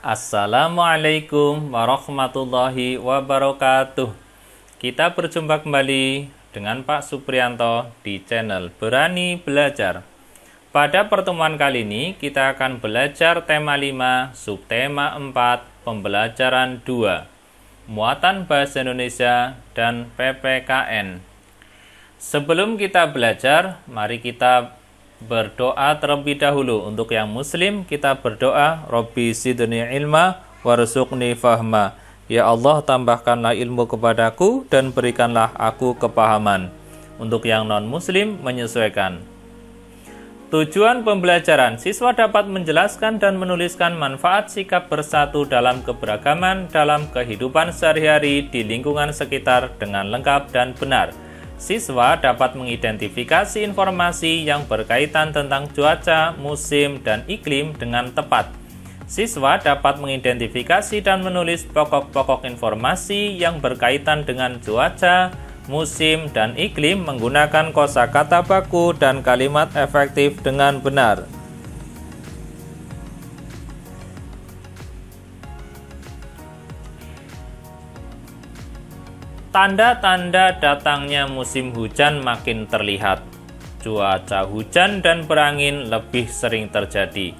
Assalamualaikum warahmatullahi wabarakatuh. Kita berjumpa kembali dengan Pak Supriyanto di channel Berani Belajar. Pada pertemuan kali ini kita akan belajar tema 5, subtema 4, pembelajaran 2, muatan bahasa Indonesia dan PPKN. Sebelum kita belajar, mari kita berdoa terlebih dahulu. Untuk yang muslim kita berdoa, Rabbi zidni ilma warzuqni fahma. Ya Allah, tambahkanlah ilmu kepadaku dan berikanlah aku kepahaman. Untuk yang non muslim menyesuaikan. Tujuan pembelajaran, siswa dapat menjelaskan dan menuliskan manfaat sikap bersatu dalam keberagaman dalam kehidupan sehari-hari di lingkungan sekitar dengan lengkap dan benar. Siswa dapat mengidentifikasi informasi yang berkaitan tentang cuaca, musim, dan iklim dengan tepat. Siswa dapat mengidentifikasi dan menulis pokok-pokok informasi yang berkaitan dengan cuaca, musim, dan iklim menggunakan kosakata baku dan kalimat efektif dengan benar. Tanda-tanda datangnya musim hujan makin terlihat. Cuaca hujan dan berangin lebih sering terjadi.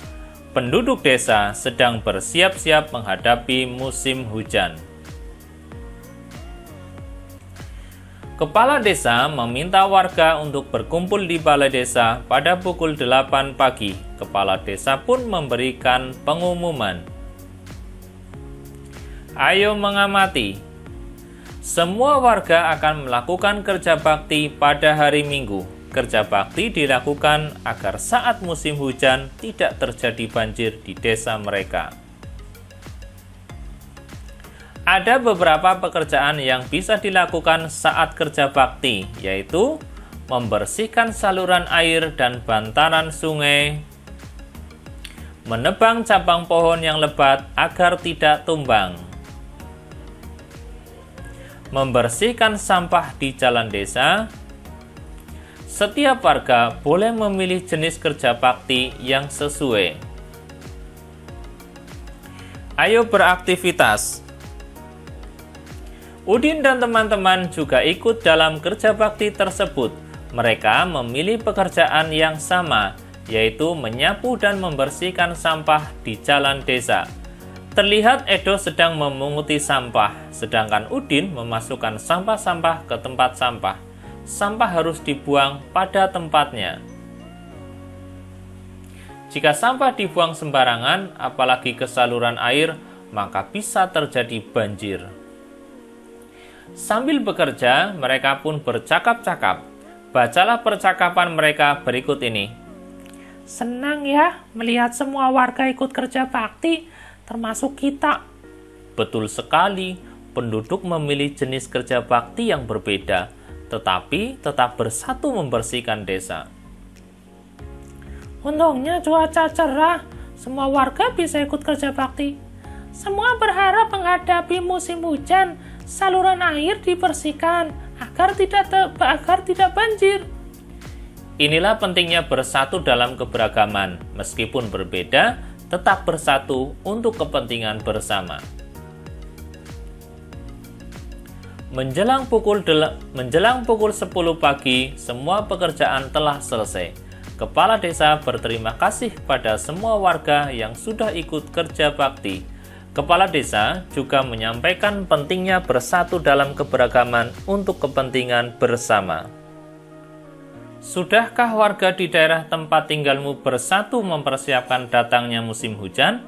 Penduduk desa sedang bersiap-siap menghadapi musim hujan. Kepala desa meminta warga untuk berkumpul di balai desa pada pukul 8 pagi. Kepala desa pun memberikan pengumuman. Ayo mengamati. Semua warga akan melakukan kerja bakti pada hari Minggu. Kerja bakti dilakukan agar saat musim hujan tidak terjadi banjir di desa mereka. Ada beberapa pekerjaan yang bisa dilakukan saat kerja bakti, yaitu membersihkan saluran air dan bantaran sungai, menebang cabang pohon yang lebat agar tidak tumbang, membersihkan sampah di jalan desa. Setiap warga boleh memilih jenis kerja bakti yang sesuai. Ayo beraktivitas. Udin dan teman-teman juga ikut dalam kerja bakti tersebut. Mereka memilih pekerjaan yang sama, yaitu menyapu dan membersihkan sampah di jalan desa. Terlihat Edo sedang memunguti sampah, sedangkan Udin memasukkan sampah-sampah ke tempat sampah. Sampah harus dibuang pada tempatnya. Jika sampah dibuang sembarangan, apalagi ke saluran air, maka bisa terjadi banjir. Sambil bekerja, mereka pun bercakap-cakap. Bacalah percakapan mereka berikut ini. Senang ya melihat semua warga ikut kerja bakti, termasuk kita. Betul sekali, penduduk memilih jenis kerja bakti yang berbeda, tetapi tetap bersatu membersihkan desa. Untungnya cuaca cerah, semua warga bisa ikut kerja bakti. Semua berharap menghadapi musim hujan, saluran air dibersihkan agar tidak banjir. Inilah pentingnya bersatu dalam keberagaman, meskipun berbeda, tetap bersatu untuk kepentingan bersama. Menjelang pukul 10 pagi, semua pekerjaan telah selesai. Kepala desa berterima kasih pada semua warga yang sudah ikut kerja bakti. Kepala desa juga menyampaikan pentingnya bersatu dalam keberagaman untuk kepentingan bersama. Sudahkah warga di daerah tempat tinggalmu bersatu mempersiapkan datangnya musim hujan?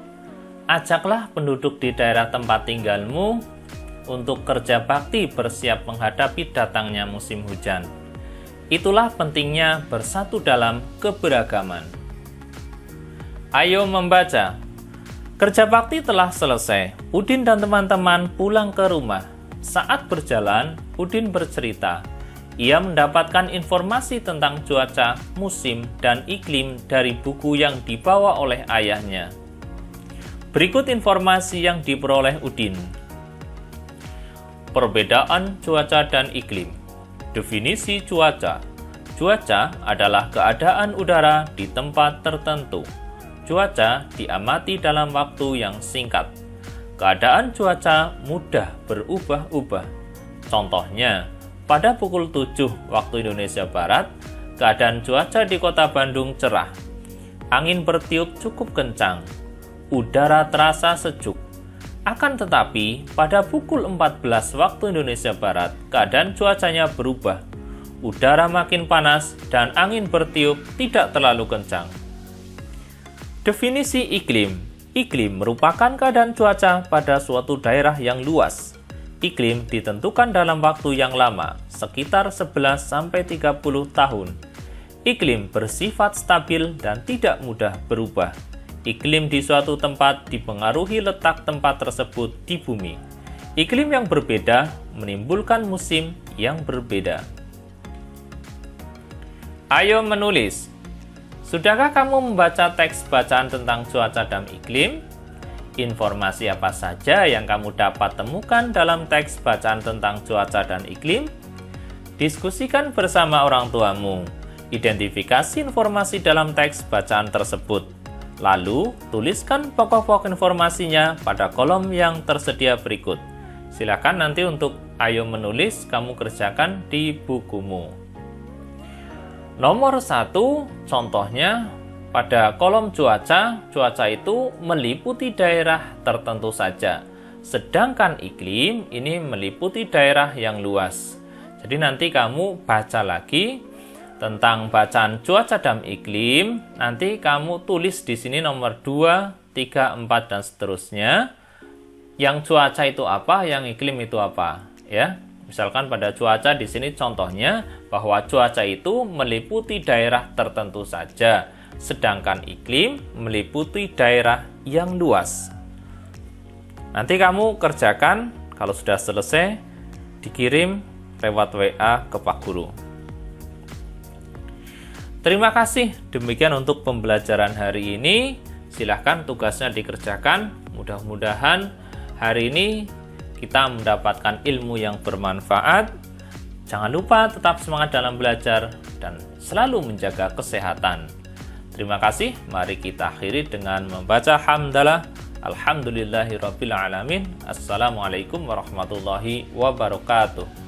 Ajaklah penduduk di daerah tempat tinggalmu untuk kerja bakti bersiap menghadapi datangnya musim hujan. Itulah pentingnya bersatu dalam keberagaman. Ayo membaca. Kerja bakti telah selesai. Udin dan teman-teman pulang ke rumah. Saat berjalan, Udin bercerita. Ia mendapatkan informasi tentang cuaca, musim, dan iklim dari buku yang dibawa oleh ayahnya. Berikut informasi yang diperoleh Udin. Perbedaan cuaca dan iklim. Definisi cuaca. Cuaca adalah keadaan udara di tempat tertentu. cuaca diamati dalam waktu yang singkat. Keadaan cuaca mudah berubah-ubah. Contohnya, pada pukul 7 waktu Indonesia Barat, keadaan cuaca di Kota Bandung cerah. Angin bertiup cukup kencang. Udara terasa sejuk. Akan tetapi, pada pukul 14 waktu Indonesia Barat, keadaan cuacanya berubah. Udara makin panas dan angin bertiup tidak terlalu kencang. Definisi iklim. Iklim merupakan keadaan cuaca pada suatu daerah yang luas. Iklim ditentukan dalam waktu yang lama, sekitar 11-30 tahun. Iklim bersifat stabil dan tidak mudah berubah. Iklim di suatu tempat dipengaruhi letak tempat tersebut di bumi. Iklim yang berbeda menimbulkan musim yang berbeda. Ayo menulis. Sudahkah kamu membaca teks bacaan tentang cuaca dan iklim? Informasi apa saja yang kamu dapat temukan dalam teks bacaan tentang cuaca dan iklim? Diskusikan bersama orang tuamu. Identifikasi informasi dalam teks bacaan tersebut. Lalu, tuliskan pokok-pokok informasinya pada kolom yang tersedia berikut. Silakan nanti untuk ayo menulis kamu kerjakan di bukumu. Nomor 1, contohnya pada kolom cuaca, cuaca itu meliputi daerah tertentu saja. Sedangkan iklim ini meliputi daerah yang luas. Jadi nanti kamu baca lagi tentang bacaan cuaca dan iklim, nanti kamu tulis di sini nomor 2, 3, 4 dan seterusnya. Yang cuaca itu apa, yang iklim itu apa, ya. Misalkan pada cuaca di sini contohnya bahwa cuaca itu meliputi daerah tertentu saja, sedangkan iklim meliputi daerah yang luas. Nanti kamu kerjakan, kalau sudah selesai dikirim lewat WA ke Pak Guru. Terima kasih, demikian untuk pembelajaran hari ini. Silahkan tugasnya dikerjakan. Mudah-mudahan hari ini kita mendapatkan ilmu yang bermanfaat. Jangan lupa tetap semangat dalam belajar dan selalu menjaga kesehatan. Terima kasih. Mari kita akhiri dengan membaca hamdalah. Alhamdulillahirabbil alamin. Assalamualaikum warahmatullahi wabarakatuh.